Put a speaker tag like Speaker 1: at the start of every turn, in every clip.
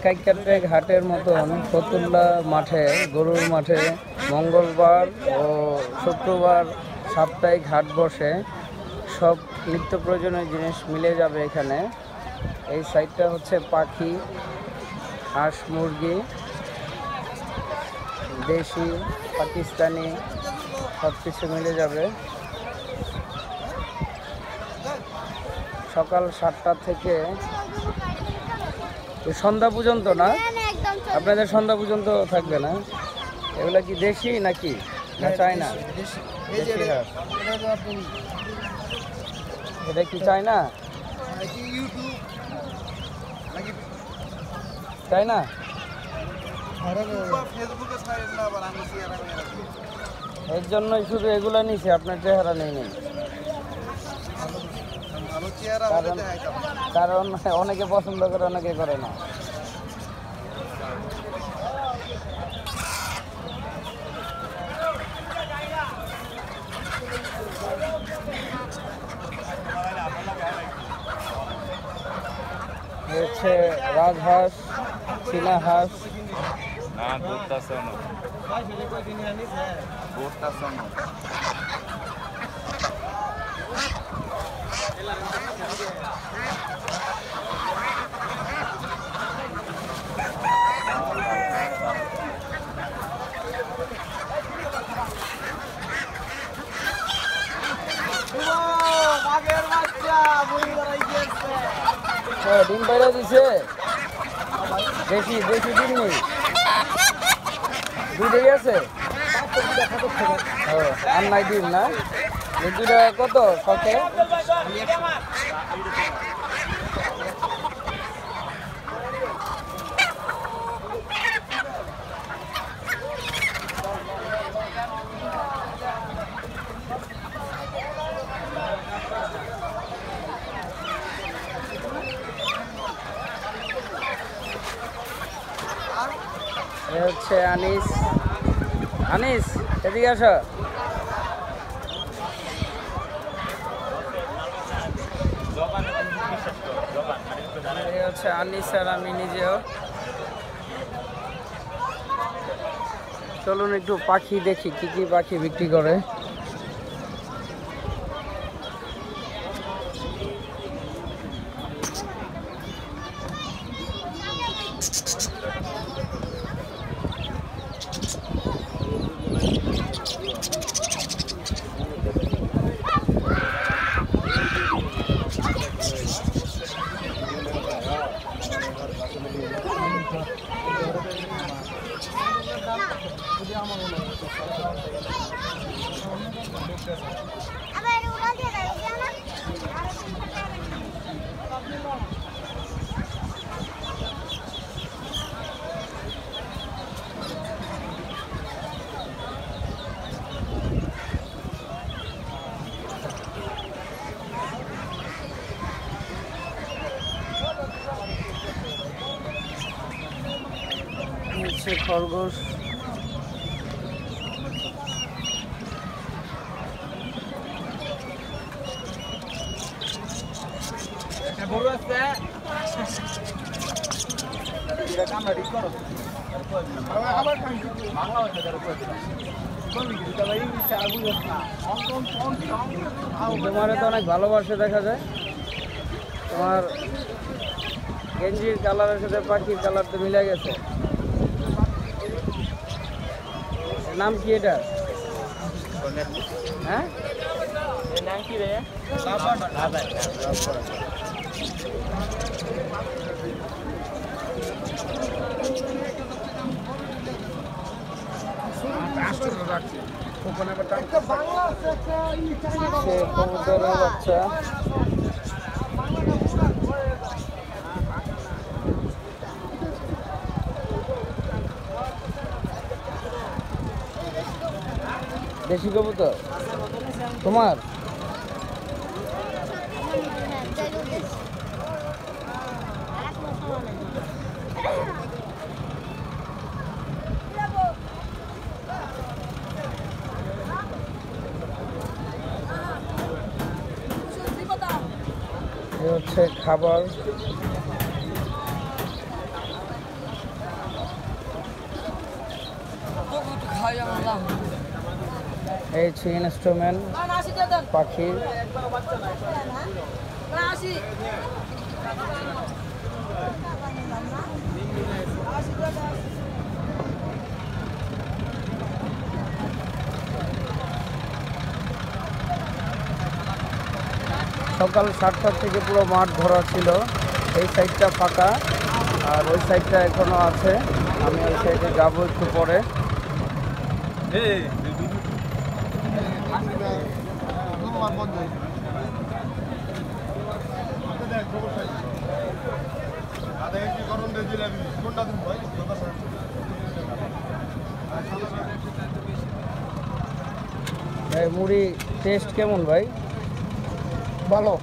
Speaker 1: কাইকাটে ঘাটের মতন ফতুল্লা মাঠে গরুর মাঠে মঙ্গলবার ও শুক্রবার সাপ্তাহিক হাট বসে। সব নিত্য প্রয়োজনীয় জিনিস মিলে যাবে এখানে। এই সাইডটা হচ্ছে পাখি, হাঁস, মুরগি, দেশি, পাকিস্তানি সব কিছু মিলে যাবে। সকাল 7টা থেকে সন্ধ্যা পর্যন্ত না? আপনাদের সন্ধ্যা পর্যন্ত থাকবে না? এগুলা কি দেশি নাকি না চায়না? এটা কি চায়না? চায়না? এর জন্যই শুধু এগুলা নিছে, আপনার চেহারা নেই নেই। কারণ অনেকে পছন্দ করে, অনেকে করে না। হচ্ছে রাজহাঁস, চীনা হাঁস, ডিম বাইরে দিছে। বেশি বেশি ডিম নেই, দুধেই আছে। আর নাই ডিম না? এই দুটা কত শখে? এ হচ্ছে আনিস। আনিস এদিকে আসো। এই হচ্ছে আনিস আর আমি নিজেও। চলুন একটু পাখি দেখি, কি কি পাখি বিক্রি করে। খরগোশ, তোমার তো অনেক ভালোবাসে দেখা যায়। তোমার গেঞ্জির কালারের সাথে পাখির কালার তো মিলে গেছে। নাম কি এটা? হ্যাঁ, নাম কি রে? বাচ্চা দেশি কবুতর তোমার? হচ্ছে খাবার। এই হচ্ছে ইনস্ট্রুমেন্ট পাখির। সকাল 7টার থেকে পুরো মাঠ ভরা ছিল। এই সাইডটা ফাঁকা আর ওই সাইডটা এখনো আছে। আমি ওই সাইডে যাবো একটু পরে। মুড়ি টেস্ট কেমন ভাই?
Speaker 2: ভালো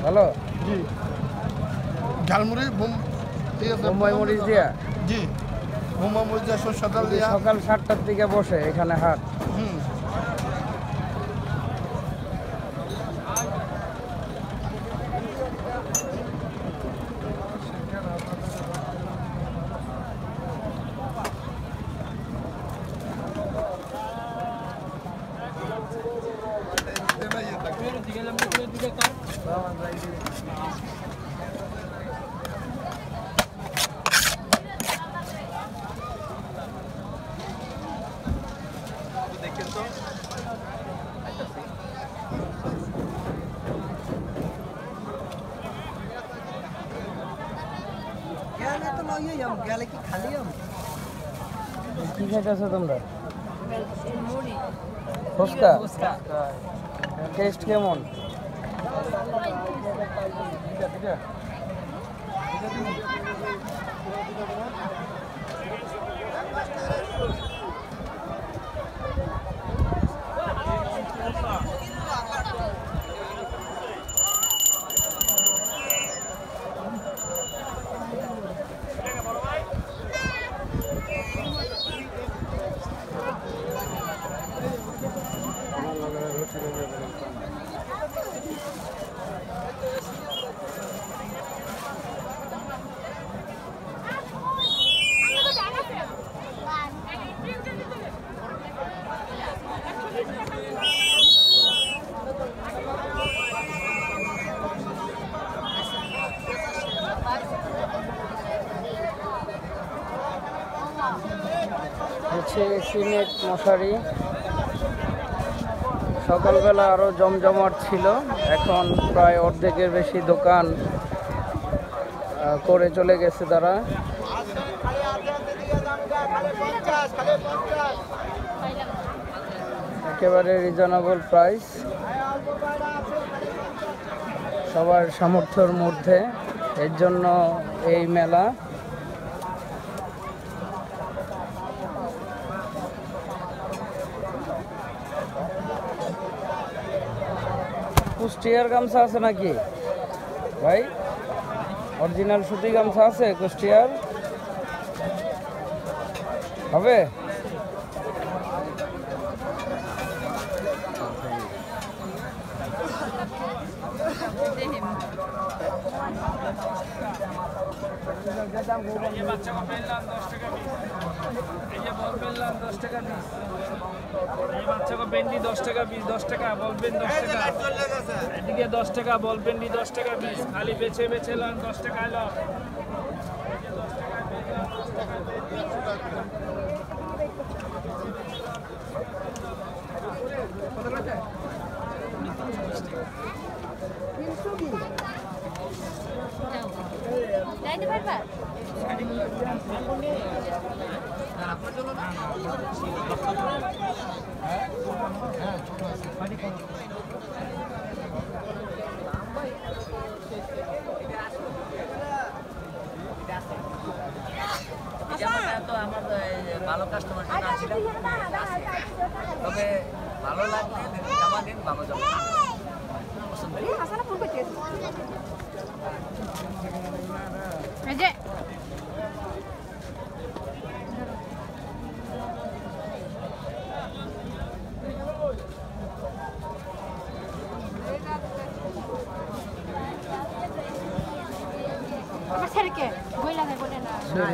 Speaker 1: ভালো।
Speaker 2: জি ঝালমুড়ি
Speaker 1: বোম্বাই মরিচ দিয়া।
Speaker 2: জি বোম্বাই মরিচ দিয়া সরষে তেল দিয়া।
Speaker 1: সকাল 7টার দিকে বসে এখানে হাট। কি খাইতেছো তোমরা? ফুচকা। টেস্ট কেমন? হচ্ছে সিনেট মশারি। সকালবেলা আরো জমজমাট ছিল, এখন প্রায় অর্ধেকের বেশি দোকান করে চলে গেছে তারা। একেবারে রিজনেবল প্রাইস, সবার সামর্থ্যের মধ্যে, এর জন্য এই মেলা। কুষ্টিয়ার গামছা আছে নাকি ভাই? অরিজিনাল সুতি গামছা আছে কুষ্টিয়ার? হবে?
Speaker 3: বেন্ডি 10 টাকা পিস, 10 টাকা বলবেন 10 টাকা, এদিকে 10 টাকা বলবেন্ডি 10 টাকা পিস, খালি বেছে বেছে লান 10 টাকা এলো।
Speaker 4: ভালো কাস্টমার ছিল, তবে ভালো লাগলে জামা দিন, ভালো জামা পছন্দ।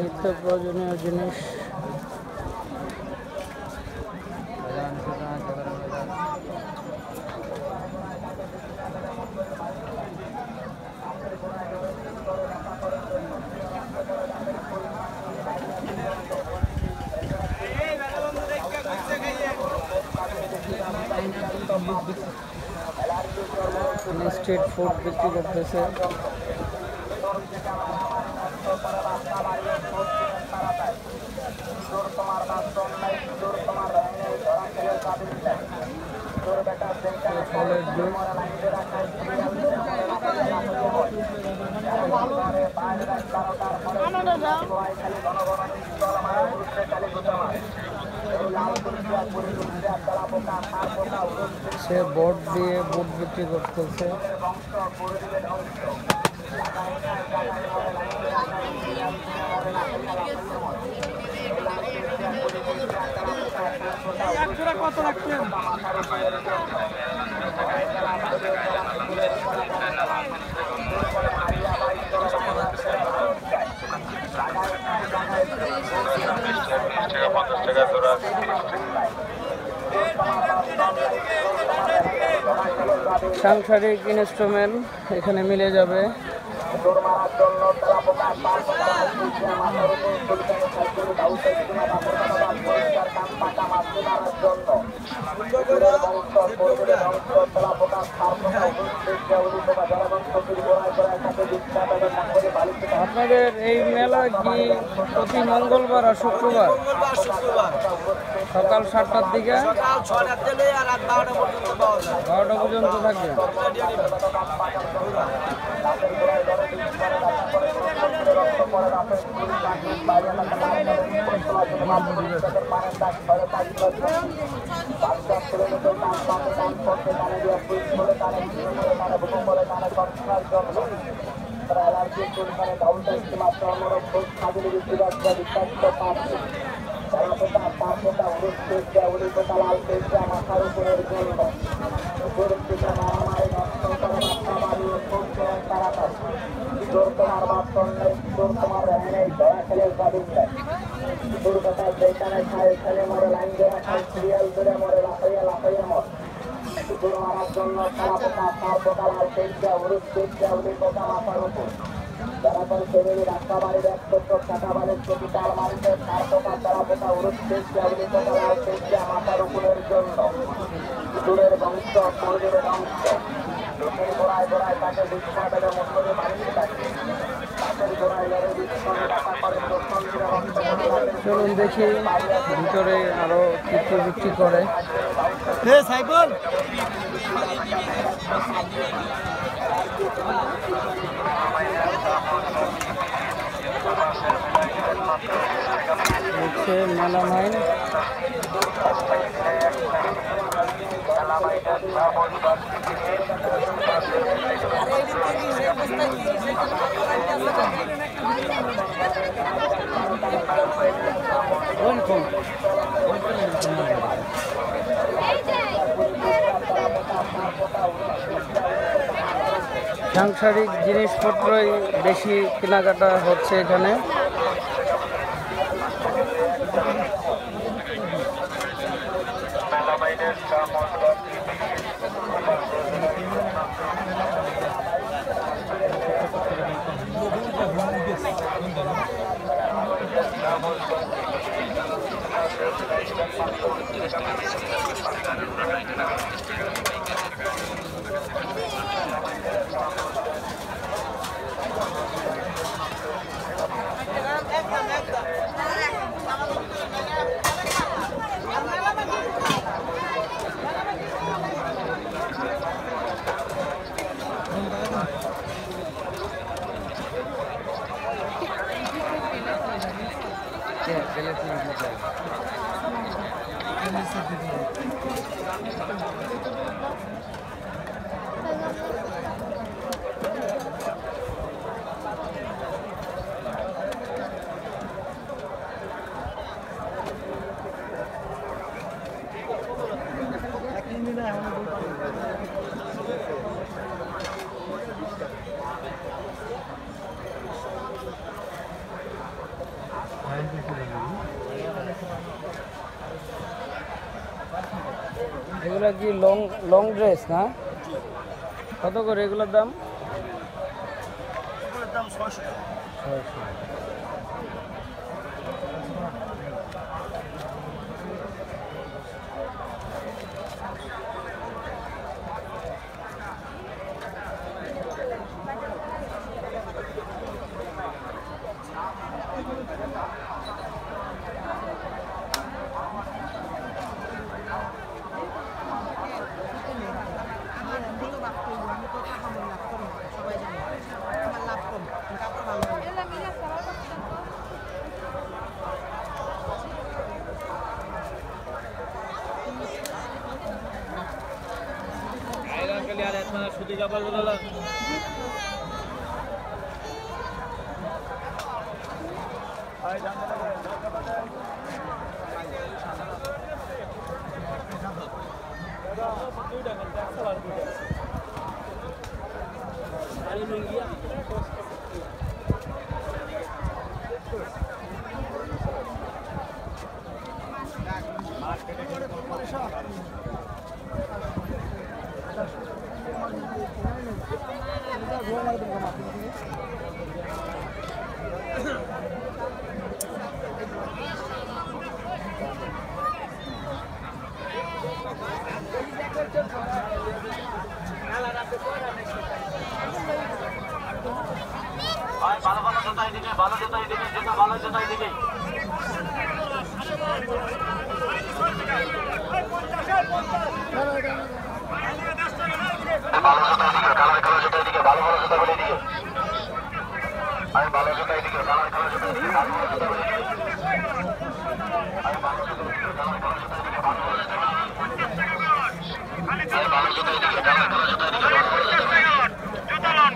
Speaker 1: নিত্য প্রয়োজনীয় জিনিস স্ট্রিট ফুড বিক্রি করতেছে। ফলের জুস, সে বোট দিয়ে বুট বিক্রি করতেছে।
Speaker 3: কত রাখছেন?
Speaker 1: সাংসারিক ইনস্ট্রুমেন্ট এখানে মিলে যাবে। আপনাদের এই মেলা কি প্রতি মঙ্গলবার আর শুক্রবার? সকাল 7টার দিকে 12টা পর্যন্ত থাকবে। চলুন দেখি ভিতরে আরো কিছু বিক্রি করে। হচ্ছে মেলামাইন। সাংসারিক জিনিসপত্রই বেশি কেনাকাটা হচ্ছে এখানে। এগুলা কি লং ড্রেস না? কত করে এগুলোর দাম?
Speaker 2: দাম 600 টাকা।
Speaker 3: সুতি কাপড়গুলো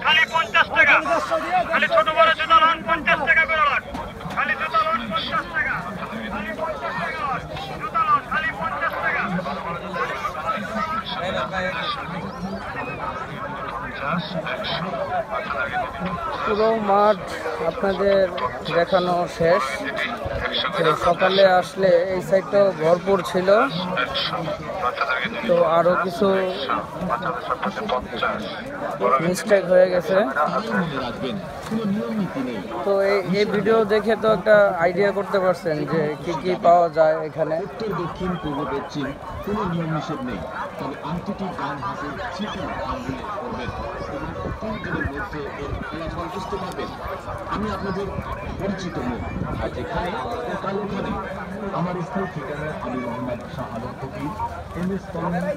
Speaker 5: খালি 50 টাকা, খালি ছোট বড় জুতা লন 50 টাকা করে লন, খালি জুতা লন 50 টাকা, খালি 50 টাকা লন, জুতা লন খালি 50 টাকা।
Speaker 1: পুরো মাঠ আপনাদের দেখানো শেষ। তো সকালে আসলে এই সাইডটাও ভরপুর ছিল, তো আরো কিছু মিস্টেক হয়ে গেছে। তো এই ভিডিও দেখে তো একটা আইডিয়া করতে পারছেন যে কি কি পাওয়া যায় এখানে।
Speaker 6: উত্তর দক্ষিণ পূর্ব পশ্চিম কোনো নিয়ম নিষেধ নেই, তবে আংটিটি ডান হাতের চিকন আঙ্গুলে করবেন এবং 3 দিনের মধ্যে এর ফলাফল বুঝতে পারবেন। আমি আপনাদের পরিচিত মুখ, আজ এখানে ও কাল ওখানে। আমার স্থায়ী ঠিকানা আলী মোহাম্মদ শাহ আলম ফকির, MS কলোনি,